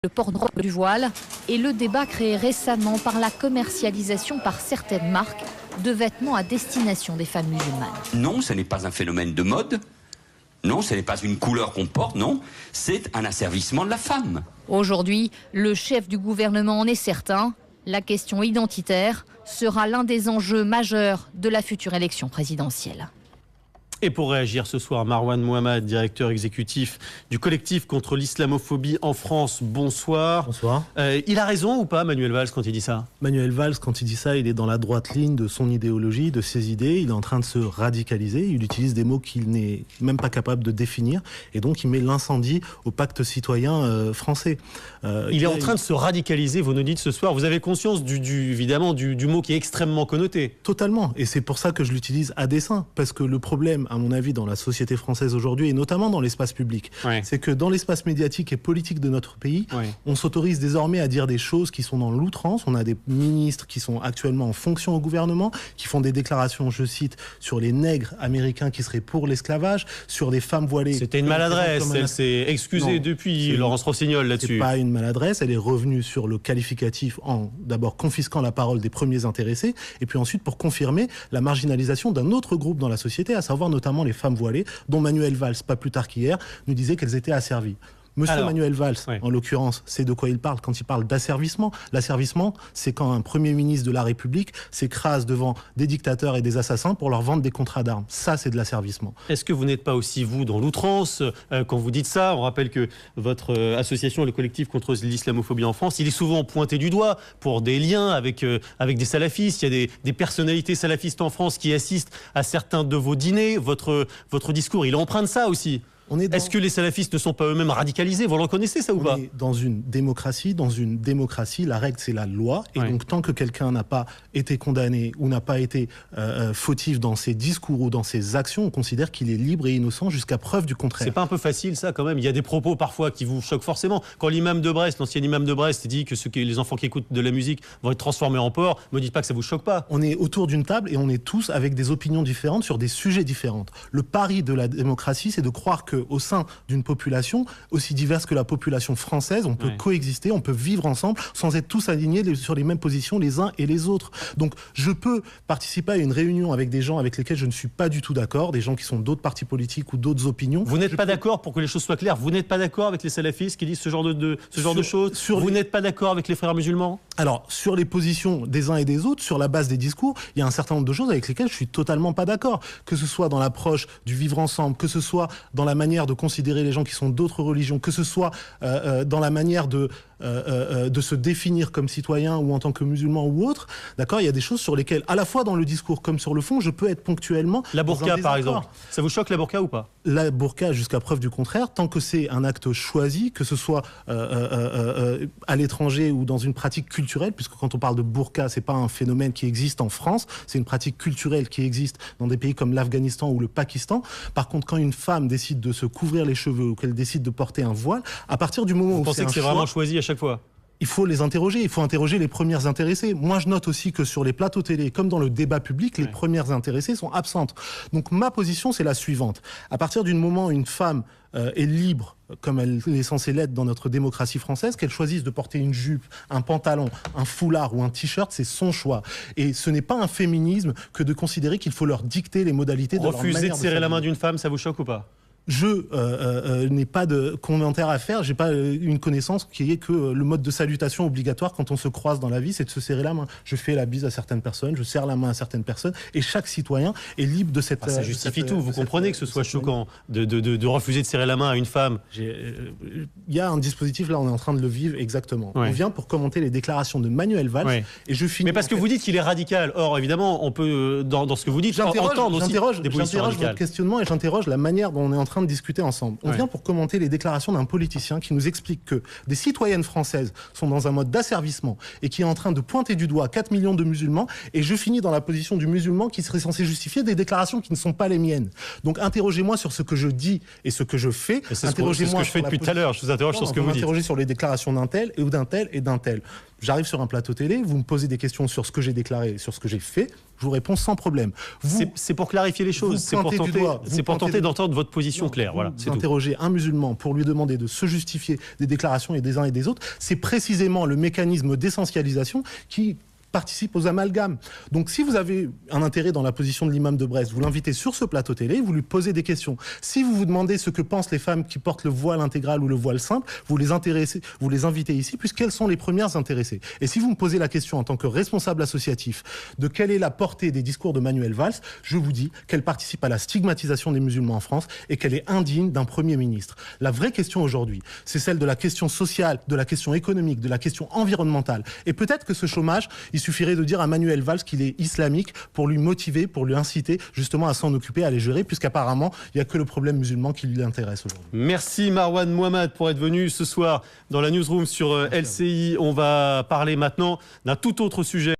Le port du voile et le débat créé récemment par la commercialisation par certaines marques de vêtements à destination des femmes musulmanes. Non, ce n'est pas un phénomène de mode. Non, ce n'est pas une couleur qu'on porte, non. C'est un asservissement de la femme. Aujourd'hui, le chef du gouvernement en est certain. La question identitaire sera l'un des enjeux majeurs de la future élection présidentielle. Et pour réagir ce soir, Marwan Mohamed, directeur exécutif du collectif contre l'islamophobie en France. Bonsoir. Bonsoir. Il a raison ou pas, Manuel Valls, quand il dit ça? Manuel Valls, quand il dit ça, il est dans la droite ligne de son idéologie, de ses idées. Il est en train de se radicaliser. Il utilise des mots qu'il n'est même pas capable de définir. Et donc, il met l'incendie au pacte citoyen français. Il est en train de se radicaliser, vous nous dites ce soir. Vous avez conscience, évidemment, du mot qui est extrêmement connoté. Totalement. Et c'est pour ça que je l'utilise à dessein. Parce que le problème, à mon avis, dans la société française aujourd'hui, et notamment dans l'espace public, c'est que dans l'espace médiatique et politique de notre pays, on s'autorise désormais à dire des choses qui sont dans l'outrance. On a des ministres qui sont actuellement en fonction au gouvernement, qui font des déclarations, je cite, sur les nègres américains qui seraient pour l'esclavage, sur des femmes voilées. C'était une maladresse, elle s'est excusée depuis, Laurence Rossignol, là-dessus. C'est pas une maladresse, elle est revenue sur le qualificatif en d'abord confisquant la parole des premiers intéressés, et puis ensuite pour confirmer la marginalisation d'un autre groupe dans la société, à savoir notamment les femmes voilées, dont Manuel Valls, pas plus tard qu'hier, nous disait qu'elles étaient asservies. Monsieur Manuel Valls, en l'occurrence, c'est de quoi il parle quand il parle d'asservissement. L'asservissement, c'est quand un Premier ministre de la République s'écrase devant des dictateurs et des assassins pour leur vendre des contrats d'armes. Ça, c'est de l'asservissement. Est-ce que vous n'êtes pas aussi, vous, dans l'outrance quand vous dites ça? On rappelle que votre association, le collectif contre l'islamophobie en France, il est souvent pointé du doigt pour des liens avec des salafistes. Il y a des personnalités salafistes en France qui assistent à certains de vos dîners. Votre discours, il emprunte ça aussi. Est-ce que les salafistes ne sont pas eux-mêmes radicalisés? Vous le reconnaissez, ça, ou pas? On est dans une démocratie. Dans une démocratie, la règle, c'est la loi. Et donc, tant que quelqu'un n'a pas été condamné ou n'a pas été fautif dans ses discours ou dans ses actions, on considère qu'il est libre et innocent jusqu'à preuve du contraire. C'est pas un peu facile, ça, quand même? Il y a des propos, parfois, qui vous choquent forcément. Quand l'imam de Brest, l'ancien imam de Brest, dit que les enfants qui écoutent de la musique vont être transformés en porc, ne me dites pas que ça vous choque pas. On est autour d'une table et on est tous avec des opinions différentes sur des sujets différents. Le pari de la démocratie, c'est de croire qu'au sein d'une population aussi diverse que la population française, on peut coexister, on peut vivre ensemble sans être tous alignés sur les mêmes positions les uns et les autres. Donc je peux participer à une réunion avec des gens avec lesquels je ne suis pas du tout d'accord, des gens qui sont d'autres partis politiques ou d'autres opinions. Vous n'êtes pas d'accord, pour que les choses soient claires, vous n'êtes pas d'accord avec les salafistes qui disent ce genre de choses? Vous n'êtes pas d'accord avec les frères musulmans? Alors, sur les positions des uns et des autres, sur la base des discours, il y a un certain nombre de choses avec lesquelles je suis totalement pas d'accord. Que ce soit dans l'approche du vivre ensemble, que ce soit dans la manière de considérer les gens qui sont d'autres religions, que ce soit dans la manière de se définir comme citoyen ou en tant que musulman ou autre, d'accord, il y a des choses sur lesquelles, à la fois dans le discours comme sur le fond, je peux être ponctuellement... La burqa, par exemple. Ça vous choque, la burqa, ou pas? La burqa, jusqu'à preuve du contraire, tant que c'est un acte choisi, que ce soit à l'étranger ou dans une pratique culturelle, puisque quand on parle de burqa, c'est pas un phénomène qui existe en France, c'est une pratique culturelle qui existe dans des pays comme l'Afghanistan ou le Pakistan. Par contre, quand une femme décide de se couvrir les cheveux ou qu'elle décide de porter un voile, à partir du moment où c'est un choix... Vous pensez que c'est vraiment choisi à chaque fois? Il faut les interroger, il faut interroger les premières intéressées. Moi, je note aussi que sur les plateaux télé, comme dans le débat public, les premières intéressées sont absentes. Donc ma position, c'est la suivante. À partir du moment où une femme est libre, comme elle est censée l'être dans notre démocratie française, qu'elle choisisse de porter une jupe, un pantalon, un foulard ou un t-shirt, c'est son choix. Et ce n'est pas un féminisme que de considérer qu'il faut leur dicter les modalités de leur manière de Refuser de serrer la main d'une femme, ça vous choque ou pas? Je n'ai pas de commentaire à faire, j'ai pas une connaissance qui est que le mode de salutation obligatoire quand on se croise dans la vie, c'est de se serrer la main. Je fais la bise à certaines personnes, je serre la main à certaines personnes, et chaque citoyen est libre de cette... ça justifie tout, vous comprenez que ce soit choquant de refuser de serrer la main à une femme? Il y a un dispositif, là on est en train de le vivre exactement. On vient pour commenter les déclarations de Manuel Valls, et je finis... Mais parce que vous dites qu'il est radical, or évidemment on peut, dans ce que vous dites, entendre aussi des positions radicales. Votre questionnement et j'interroge la manière dont on est en train de discuter ensemble. On vient pour commenter les déclarations d'un politicien qui nous explique que des citoyennes françaises sont dans un mode d'asservissement et qui est en train de pointer du doigt 4 millions de musulmans, et je finis dans la position du musulman qui serait censé justifier des déclarations qui ne sont pas les miennes. Donc interrogez-moi sur ce que je dis et ce que je fais. C'est ce que je fais depuis tout à l'heure, je vous interroge sur ce que vous dites. Interrogez sur les déclarations d'un tel et d'un tel et d'un tel. j'arrive sur un plateau télé, vous me posez des questions sur ce que j'ai déclaré, sur ce que j'ai fait, je vous réponds sans problème. C'est pour clarifier les choses, c'est pour tenter d'entendre votre position claire. Voilà, vous interrogez un musulman pour lui demander de se justifier des déclarations et des uns et des autres, c'est précisément le mécanisme d'essentialisation qui participe aux amalgames. Donc si vous avez un intérêt dans la position de l'imam de Brest, vous l'invitez sur ce plateau télé, vous lui posez des questions. Si vous vous demandez ce que pensent les femmes qui portent le voile intégral ou le voile simple, vous les invitez ici, puisqu'elles sont les premières intéressées. Et si vous me posez la question en tant que responsable associatif de quelle est la portée des discours de Manuel Valls, je vous dis qu'elle participe à la stigmatisation des musulmans en France et qu'elle est indigne d'un Premier ministre. La vraie question aujourd'hui, c'est celle de la question sociale, de la question économique, de la question environnementale. Et peut-être que ce chômage, il suffirait de dire à Manuel Valls qu'il est islamique pour lui motiver, pour lui inciter justement à s'en occuper, à les gérer, puisqu'apparemment, il n'y a que le problème musulman qui lui intéresse aujourd'hui. Merci Marwan Mohamed pour être venu ce soir dans la newsroom sur LCI. On va parler maintenant d'un tout autre sujet.